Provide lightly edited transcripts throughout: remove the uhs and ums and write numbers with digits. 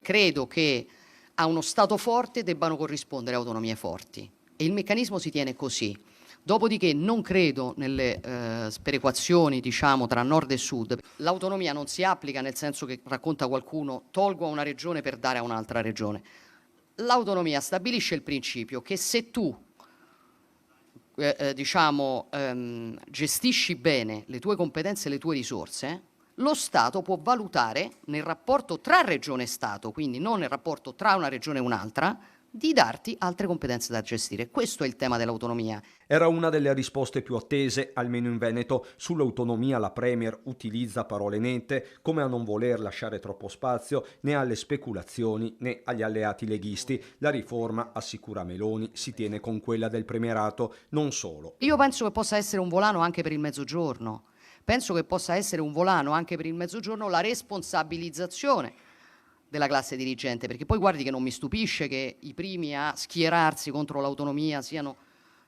credo che a uno Stato forte debbano corrispondere autonomie forti e il meccanismo si tiene così. Dopodiché non credo nelle sperequazioni, diciamo, tra nord e sud. L'autonomia non si applica nel senso che racconta qualcuno tolgo a una regione per dare a un'altra regione. L'autonomia stabilisce il principio che se tu gestisci bene le tue competenze e le tue risorse, lo Stato può valutare nel rapporto tra regione e Stato, quindi non nel rapporto tra una regione e un'altra, di darti altre competenze da gestire. Questo è il tema dell'autonomia. Era una delle risposte più attese, almeno in Veneto. Sull'autonomia la Premier utilizza parole nette, come a non voler lasciare troppo spazio né alle speculazioni né agli alleati leghisti. La riforma, assicura Meloni, si tiene con quella del premierato, non solo. Io penso che possa essere un volano anche per il Mezzogiorno. Penso che possa essere un volano anche per il Mezzogiorno la responsabilizzazione della classe dirigente, perché poi guardi che non mi stupisce che i primi a schierarsi contro l'autonomia siano,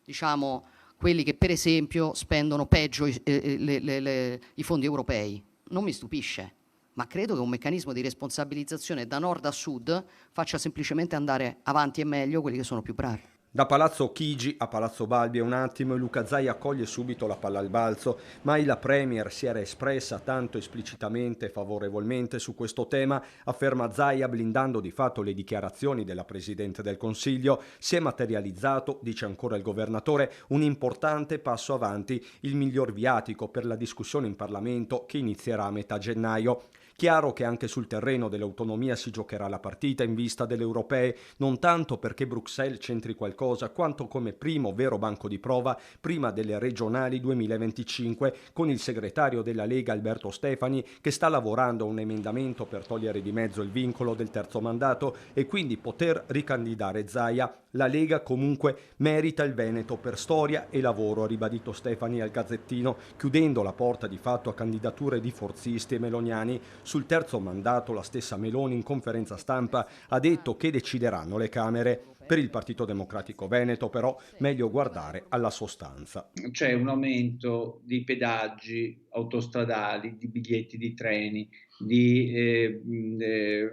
diciamo, quelli che per esempio spendono peggio i fondi europei. Non mi stupisce, ma credo che un meccanismo di responsabilizzazione da nord a sud faccia semplicemente andare avanti e meglio quelli che sono più bravi. Da Palazzo Chigi a Palazzo Balbi è un attimo e Luca Zaia accoglie subito la palla al balzo. Mai la Premier si era espressa tanto esplicitamente e favorevolmente su questo tema, afferma Zaia, blindando di fatto le dichiarazioni della Presidente del Consiglio. Si è materializzato, dice ancora il governatore, un importante passo avanti, il miglior viatico per la discussione in Parlamento che inizierà a metà gennaio. Chiaro che anche sul terreno dell'autonomia si giocherà la partita in vista delle europee, non tanto perché Bruxelles c'entri qualcosa, quanto come primo vero banco di prova prima delle regionali 2025, con il segretario della Lega Alberto Stefani che sta lavorando a un emendamento per togliere di mezzo il vincolo del terzo mandato e quindi poter ricandidare Zaia. La Lega comunque merita il Veneto per storia e lavoro, ha ribadito Stefani al Gazzettino, chiudendo la porta di fatto a candidature di forzisti e meloniani. Sul terzo mandato la stessa Meloni in conferenza stampa ha detto che decideranno le Camere. Per il Partito Democratico Veneto però meglio guardare alla sostanza. C'è un aumento di pedaggi autostradali, di biglietti di treni, di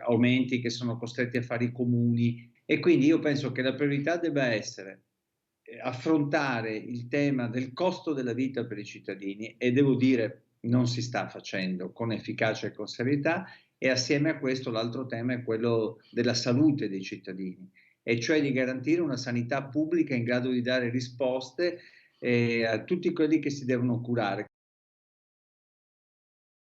aumenti che sono costretti a fare i comuni e quindi io penso che la priorità debba essere affrontare il tema del costo della vita per i cittadini e devo dire non si sta facendo con efficacia e con serietà e assieme a questo l'altro tema è quello della salute dei cittadini e cioè di garantire una sanità pubblica in grado di dare risposte a tutti quelli che si devono curare.